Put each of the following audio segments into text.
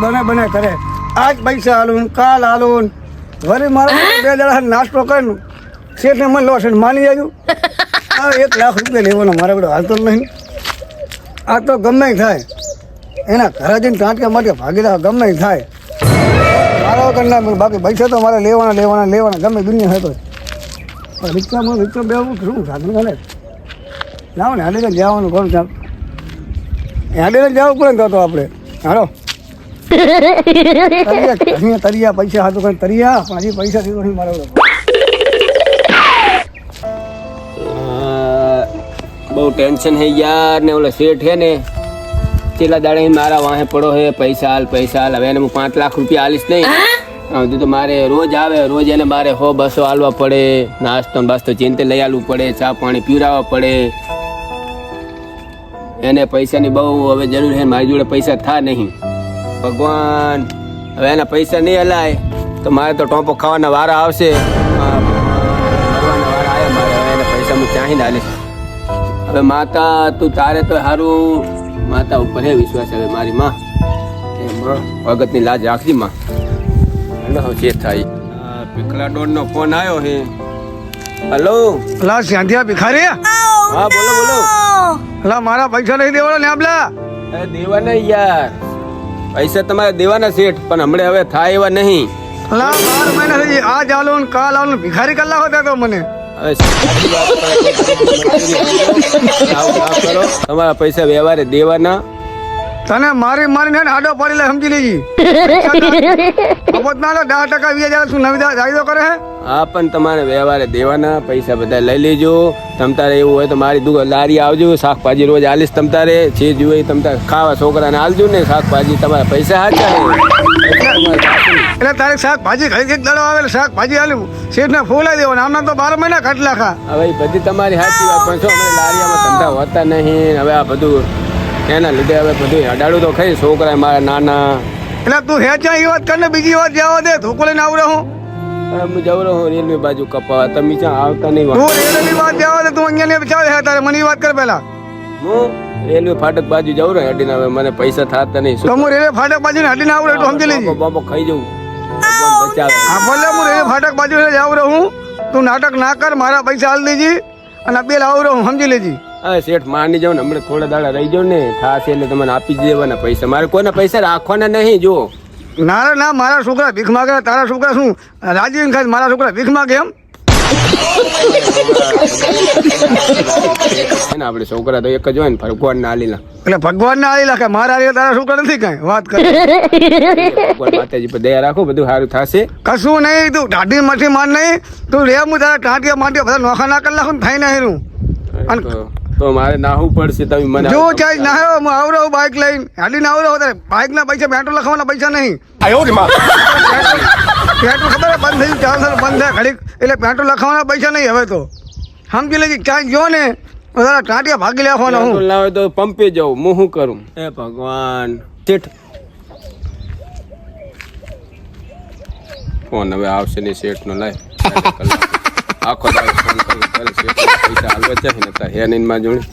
બને બને કરે આજ પૈસા હાલું કાલ હાલું વળી મારા 2 દાડા નાસ્તો કરીને શેઠને મને લો છે માની જાજુ આ 1 લાખ રૂપિયા લેવાનો મારા બધો હાલતો જ નહીં આ તો ગમે થાય એના ઘરે જઈને ટાંટકા માટે ભાગીદાર ગમે થાય મારા વગર ના બાકી પૈસા તો મારે લેવાના ગમે દુનિયા હતો પણ રિક્ષા બેવું શું સાધન ચાલે લાવો ને હાડે જવાનું ઘણું ચાલ હાડે જવું પડે તો આપણે હાલો તરિયા પૈસા હાથું કઈ તરિયા પણ હજી પૈસા દીધો નહીં મારા બહુ ટેન્શન હે યાર ને ઓલા શેઠ હે ને છેલ્લા દાડે મારા વાહે પડો હે પૈસા હાલ હવે એને હું 5 લાખ રૂપિયા હાલીશ નહીં તો મારે રોજ આવે રોજ એને મારે 100-200 હાલવા પડે નાસ્તો બાસ્તો ચીંતે લઈ આવવું પડે ચા પાણી પીવડાવવા પડે એને પૈસાની બહુ હવે જરૂર છે મારી જોડે પૈસા થા નહીં ભગવાન હવે એના પૈસા નહીં હલાય તો મારે તો ટોપો ખાવાના વારા આવશે વારા આવ્યા મારે હવે એને પૈસા હું ચાહીને હાલીશ હવે માતા તું તારે તો સારું માતા ઉપર હે વિશ્વાસ હવે મારી માં ભગતની લાજ રાખજી માં જે થાય પીકલા ડોન નો ફોન આવ્યો હે હેલો લા સાંધિયા ભિખારી હા બોલો લા મારા પૈસા નહીં દેવાના ને આપલા દેવાના યાર પૈસા તમારે દેવાના શેઠ પણ હમણે હવે થાય એવા નહીં લા 12 મહિના થઈ આ ચાલો ને કાલ આલો ભિખારી કલ્લા હોતા તો મને કરો તમારા પૈસા વ્યવહારે દેવાના તને મારીને આડો પડી લે સમજી લેજી મફત ના 10% 20,000 શું નવી જાયદો કરે હે હા પણ તમારે વ્યવહારે દેવાના પૈસા બધા લઈ લેજો તમતારે એવું હોય તો મારી દુકાન લારી આવજો શાકભાજી રોજ આલીશ તમતારે જે જોઈએ તમતારે ખાવા છોકરાને આલજો ને શાકભાજી તમારા પૈસા હાચા એટલે તારે શાકભાજી ખાઈ એક દાડો આવે શાકભાજી આલ્યું શેઠને ફોલાઈ દેવાના આમના તો 12 મહિના ખટલા ખા હવે બધી તમારી સાચી વાત પણ શું અમે લારીયામાં ધંધા હોતા નહીં હવે આ બધું એના લીધે હવે બધું અડાડું તો ખાઈ છોકરા મારા નાના એટલે તું હેચા એ વાત કરીને બીજી વાત જવા દે ધોકો લઈને આવું રહું હું જવું રહું રેલવે બાજુ કપાવા તમે ક્યાં આવતા નહીં તું રેલવેની વાત જવા દે તું અહીંયા ને ચાલે હે તારે મને વાત કર પહેલા હું રેલવે ફાટક બાજુ જવું રહું અડીને હવે મને પૈસા થાતા નહીં તો હું રેલવે ફાટક બાજુ અડીને આવું રહું સમજી લેજે બાબો ખાઈ જવું હા ભલે હું રેલવે ફાટક બાજુ જાઉં રહું તું નાટક ના કર મારા પૈસા હાલ દેજી અને બેલ આવું રહું સમજી લેજી હા શેઠ માની જાવ ને હમણાં થોડા દાડા રહી જાવ ને થાશે એટલે તમને આપી જ દેવાના પૈસા મારે કોઈના પૈસા રાખવાના નહીં જો ના મારા છોકરા ભીખ માગે તારા છોકરા શું રાજી ખાય મારા છોકરા ભીખ માગે એમ આપણે છોકરા તો એક જ હોય ને ભગવાન ના આલીલા એટલે ભગવાન ના આલી લાગે મારા તારા છોકરા નથી કઈ વાત કરે માતાજી પર દયા રાખો બધું સારું થશે કશું નહીં તું દાઢી મઠી માર નહીં તું રે હું તારા ટાંટિયા માટિયા બધા નોખા ના કરી નાખું થાય ના હેરું તો મારે નાહવું પડશે તમે મને જો ચાઈ ના હું આવરો બાઈક લઈને હાડીને આવરો તારે બાઈક ના પૈસા પેટ્રોલ લખવાના પૈસા નહીં પેટ્રોલ ખબર બંધ થયું 4 સાલ બંધ થાય ઘડીક એટલે પેટ્રોલ લખવાના પૈસા નહીં હવે તો સમજી લેજે ચાઈ જો ને તારા ટાંટિયા ભાગી લેવાના હું લાવે તો પંપે જાઉં હું શું કરું હે ભગવાન શેઠ ફોન હવે આવશે ને શેઠ નો લાય આખો દાડો ફોન કરું પૈસા હાલવા ચાહે ને તા હે નીન માં જોણી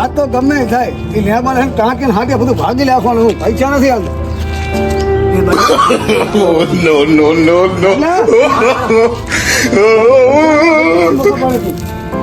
આ તો ગમે થાય એ લેવામાં હે ટાંકી હાટે બધું ભાગી લેવાનું હું પૈસા નથી આવતા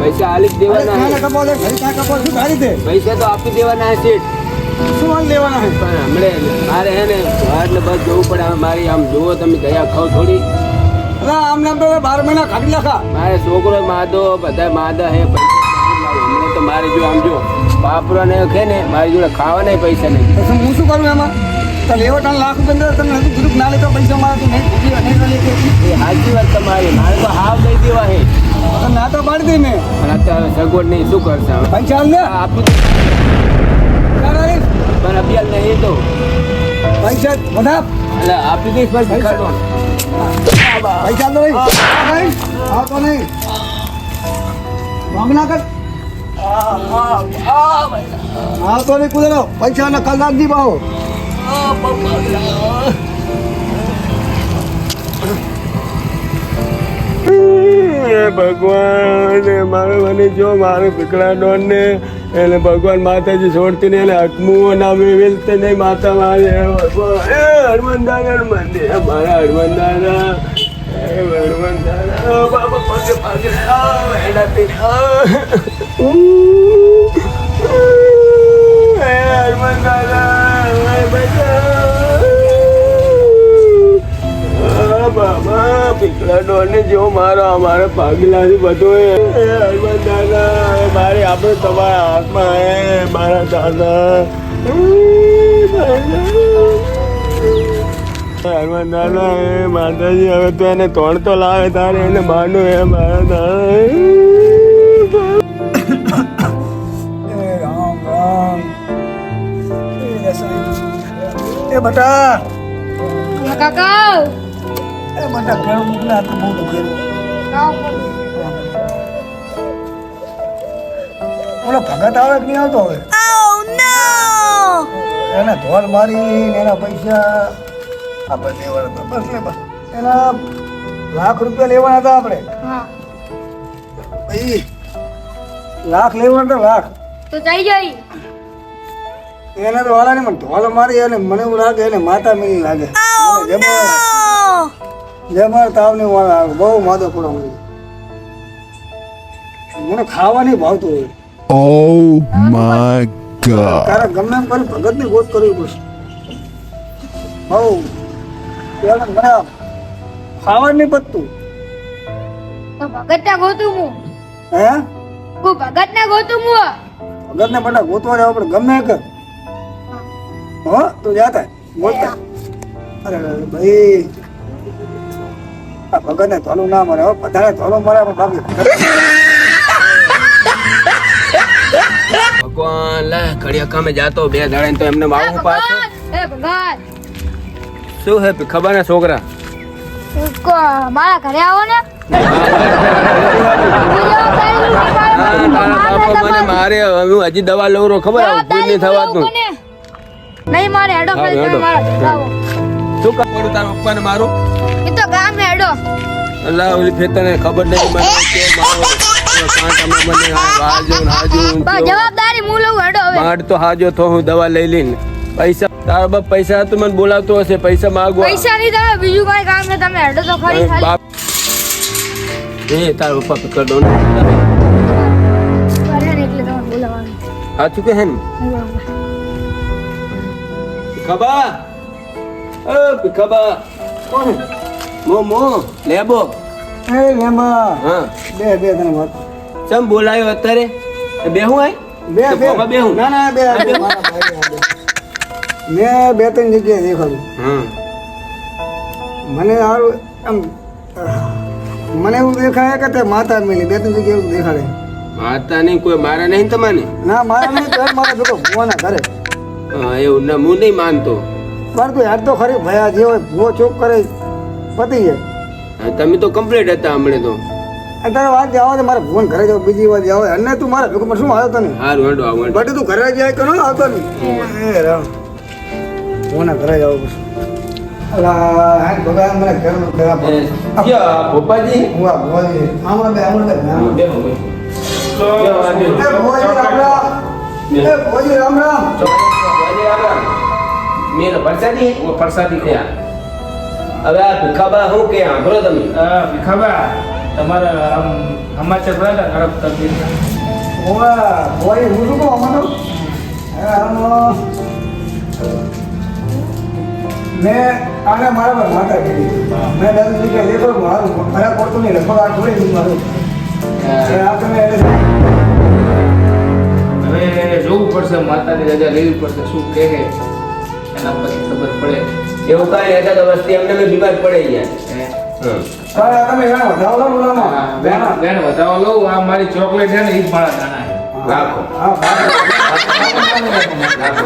પૈસા હાલી દેવાના પૈસા તો આપી દેવાના શેઠ શું લેવાના હે પણ હમણે મારે હે ને એટલે બસ જવું પડે મારી આમ જુઓ તમે દયા ખાવ થોડી આમ નામ તો 12 મહિના કાઢી નાખા મારે છોકરો માદો બધા માદા હે પૈસા તો મારે જો આમ જો બાપરો ને ખે ને મારી જોડે ખાવાના પૈસા નહીં તો હું શું કરું એમાં તો લેવટા લાખ રૂપિયા તમે ગ્રુપ ના લેતો પૈસા મારા તો નહીં સાચી વાત તમારી મારે તો હાવ દઈ દેવા હે ના તો પાડી દઈ મેં પણ અત્યારે સગવડ નહીં શું કરશે પૈસા હાલ ને આપી પણ અભિયાલ નહીં તો પૈસા બધા એટલે આપી દઈશ બસ પૈસા તો આવતો નહીં વાંગ ના કર આવતો નહીં કુદરો પૈસા ના કલાક દી બાહો ભગવાન મારે મને જો મારે પીકડા ડોન ને એને ભગવાન માતાજી છોડતી નહીં, એને હકમું નામે વેલતે નહીં માતા મારે ભગવાન. એ હનુમાન દાદા, હનુમાન દે મારા હનુમાન દાદા, એ હનુમાન દાદા, બાબા પગે પગે એનાથી હનુમાન દાદા બાબા પીકલા ડોને જો મારો અમારે પાગલાથી બધું હનુમાન દાદા મારી આપણે તમારા હાથમાં હે મારા દાદા. હનુમાન દાદા હે માતાજી, હવે તો એને તોડ તો લાવે તારે એને માનું હે મારા દાદા. એ રામ રામ. એ બટા, કાકા એ બટા ઘર મોકલા તો બહુ દુખેલું. ઓલો ભગત આવે કે નહીં આવતો હવે? એને ધોલ મારી ને એના પૈસા આપણે દેવાના હતા. બસ લે બસ. એના લાખ રૂપિયા લેવાના હતા આપણે. હા ભાઈ લાખ લેવાના હતા, લાખ. તો જઈ જઈ એને તો વાળાને મને ધોલ મારી અને મને એવું લાગે એને માતા મિલી લાગે. જબર તાવની વાળા આવે, બહુ માદો પડો મને. મને ખાવા નહીં ભાવતું હોય. Oh my god. તારે ગમે એમ કરી ભગતની ગોત કરવી પડશે. બહુ ત્યારે મને ખાવા નહીં પતતું. તો ભગત ના ગોતું હું હે ભગત ના ગોતું હું ભગતને બધા ગોતવા જાવ આપણે ગમે એ કર. હો તું જાતા બોલતા. અરે ભાઈ આ ભગતને ધોલું ના મળે. હવે બધાને ધોલું મળે પણ બાકી ભગવાન લે ઘડિયા કામે જાતો બે દાડા તો એમને માવું પાછો. એ ભગત શું હે ખબર ને છોકરા? મારા ઘરે આવો ને તારા બાપા મને મારે, હું હજી દવા લઉં રહો ખબર ભૂલ નહીં થવાતું. નહીં મારે હેડો હા, ખાલી હેડો. તમે મારા ઘરે આવો. શું કરું તારા પપ્પાને મારું? એ તો ગામ હેડો અલ્લાહ ઓલી ફેતને ખબર નહીં મને કે મારો કાંટામાં મને આ વાજો ને હાજો ને બસ જવાબદારી હું લઉં હેડો હવે માડ તો હાજો તો હું દવા લઈ લઈને પૈસા તારા બાપ પૈસા તું મને બોલાવતો હશે પૈસા માંગવા. પૈસા નહીં તમે બીજું કઈ કામ ને તમે હેડો તો ખરી ખાલી બાપ એ તારા પપ્પા પકડ દો ને કરે ને એટલે તમે બોલાવવાનું સાચું કે હે ને ખબા ખબા કોણ? મો લેબો એ લેમ્બા હા બે બે તને વાત. ચમ બોલાયો અત્યારે બેહું આય બે તો બે બાબા બેહું. ના ના બે બે મારા ભાઈ આ બે. મેં બે ત્રણ જગ્યાએ દેખાડું. હા મને સારું આમ મને એવું દેખાય કે તે માતા મિલી. બે ત્રણ જગ્યાએ એવું દેખાડે. માતા નહીં કોઈ મારા નહીં તમારે ના મારા નહીં તો મારા ભેગો ભુવાના ઘરે. એવું ના હું નહીં માનતો. પણ તું યાદ તો ખરી ભયા જે હોય ભૂવો ચોક કરે પતી જાય. હા, તમે તો કમ્પ્લીટ હતા હમણાં તો. અત્યારે વાત જાવ તો મારે ભુવન ઘરે જાવ બીજી વાત જાવ અને તું મારા ભેગો શું આવ્યો તને હારું હેડો આવવાનું. બટ તું ઘરે જાય કે ન આવતો નહીં. એ રામ ભુવના ઘરે જાવ પછી અલા હા ભગવાન મને ઘરનું ખરાબ એ, ક્યાં ભોપાજી? હું આ ભુવાજી આમણા બે ના બેહો, બેહો. એ ભુવાજી રામ રામ. એ ભુવાજી રામ રામ. મેં પ્રસાદી પ્રસાદી થયા. હવે આ ભીખાબા શું કે સાંભળો તમે? ખબર તમારા આમ સમાચાર બધા ખરાબ તકલીફ ઓવા ભુવાજી હું શું કહું અમારો મેં આને મારા પર માતા કીધી. મેં દાદાજી કે લેખો મારું ખરાબ પડતું નહીં લગભગ આ થોડી દૂર મારું આપણે હવે જોવું પડશે માતાની રજા લેવી પડશે શું કહે એના પછી ખબર પડે એવું કાંઈ હતા તો વસ્તી અમને બી બીમાર પડી ગયા. સારા તમે એના વધાવો લો બોલામાં બેન વધાવો લઉં આ મારી ચોકલેટ છે ને એ જ મારા દાણા છે. રાખો. હા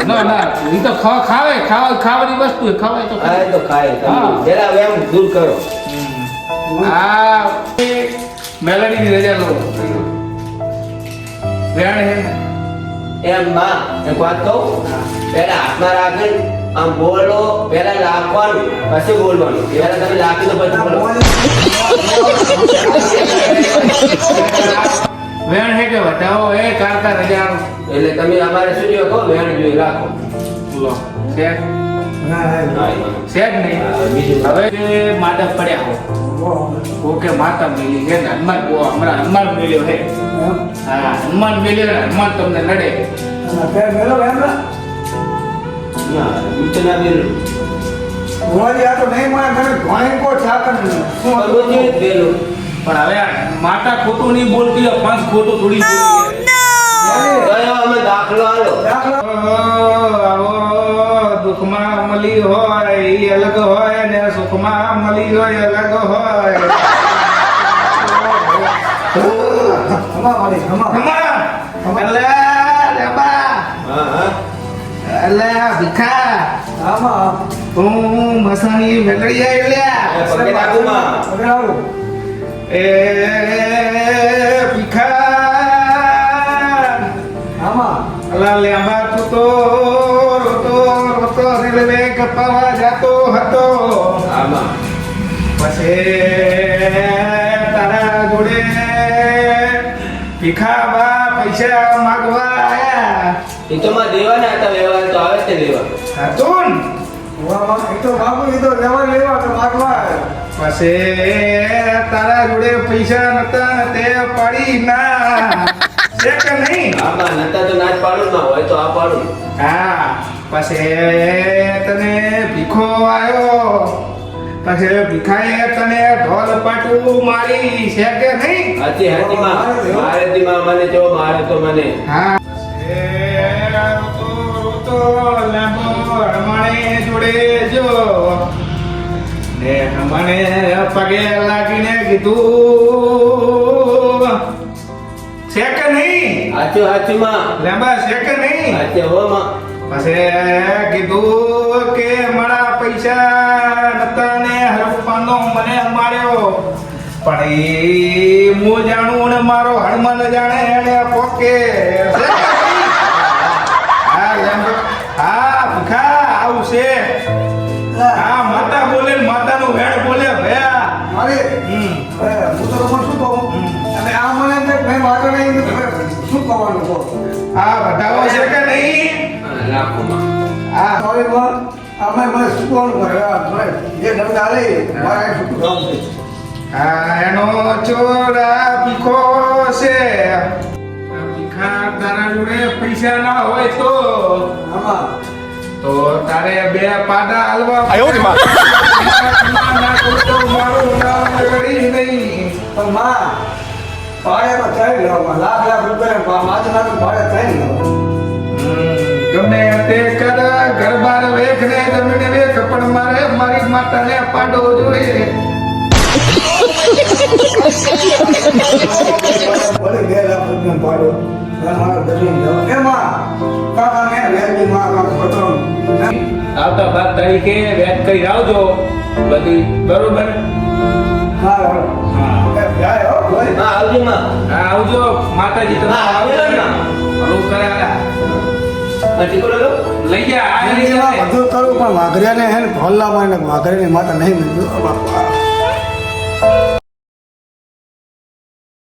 ના ના એ તો ખાવાની વસ્તુ છે ખવાય તો ખાય તો ખાય તમે હા. પેલા વેમ દૂર કરો. આ મેલડીની રજા લઉં વેણ હે એમ માં એક વાત કહું પેલા હાથમાં રાખીને આમ બોલો પેલા લાખવાનું પછી બોલવાનું પેલા તમે લાખી તો પછી બોલો. વેણ હે કે વટાવો એ કારકા રજા એટલે તમે અમારે શું જો કહો વેણ જોઈ રાખો લો છે ના હા, એમાં. છે જ નહીં બીજું હવે જે માતા પડ્યા હો ઓકે માતા મિલી છે ને હનુમાન હમણાં હનુમાન મિલ્યો હે હા હનુમાન મિલ્યો ને હનુમાન તમને લડે મેલો એમ ના ના, નીચે ના બેલું. ભુવાજી આ તો નહીં મળે તમે ઘણી કો છાકર શું કરવું છે જ બેલું. પણ હવે આ માતા ખોટું નહીં બોલતી હોય, પંચ ખોટું થોડી બોલતી કયો અમે દાખલો આલો આવો દુઃખમાં મળી હોય એ અલગ હોય ને સુખમાં મળી હોય અલગ હોય એટલે લેબા હા હા એટલે ભીખા હું મસાણી મેળવી આવ્યા પગે લાગુ માં. એ ભીખા અલા લેબા તું તો રોતો રોતો રેલવે કપાવા જાતો હતો આમાં પછી તારા જોડે ભીખાબા પૈસા માગવા આયા એ તો માં દેવાના હતા વ્યવહાર તો આવે તે લેવા હતું પછી તારા જોડે પૈસા નતા તે પડી ના છે કે નહીં આમાં નતા તો ના જ પાડું ના હોય તો આ પાડું હા પછી તને ભીખો આવ્યો પછી ભીખાએ તને ઢોલ પાટું મારી છે કે નહીં હાથી હાથી માં મારે થી માં મને જો મારે તો મને હા રોતો રોતો લાંબો રમણે જોડે જો ને મને પગે લાગીને કીધું છે કે નહીં હાચું હાચું માં લાંબા છે કે નહીં હાચે હો માં પછી કીધું કે મારા પૈસા નતા ને હરપાનો મને માર્યો પણ એ હું જાણું ને મારો હનુમાન જાણે એને પોકે હા ભૂખા આવું છે હા માતા બોલે ને માતાનું વેણ બોલે ભયા આ બતાવો છે કે નહીં લાખો માં હા એનો ચોરા ભીખો છે આ ભીખા તારા જોડે પૈસા ના હોય તો તારે બે પાડા હાલવા ના તો મારું નામ કરી નહીં ગમે તે કર ઘર બાર વેખ ને જમીને વેખ પણ મારે મારી માતાને પાડો જોઈએ આવતા 12 તારીખે વેચ કરી આવજો બધી બરોબર હા આવજો માં હા આવજો માતાજી તમે હા, આવજો ને. હલો કરાયા ઠીકો લો લઈ જા આ લઈ જા બધું કરું પણ વાઘરિયાને હે ને ભોલ્લા માં વાઘરિયાની માતા નહીં મળ્યું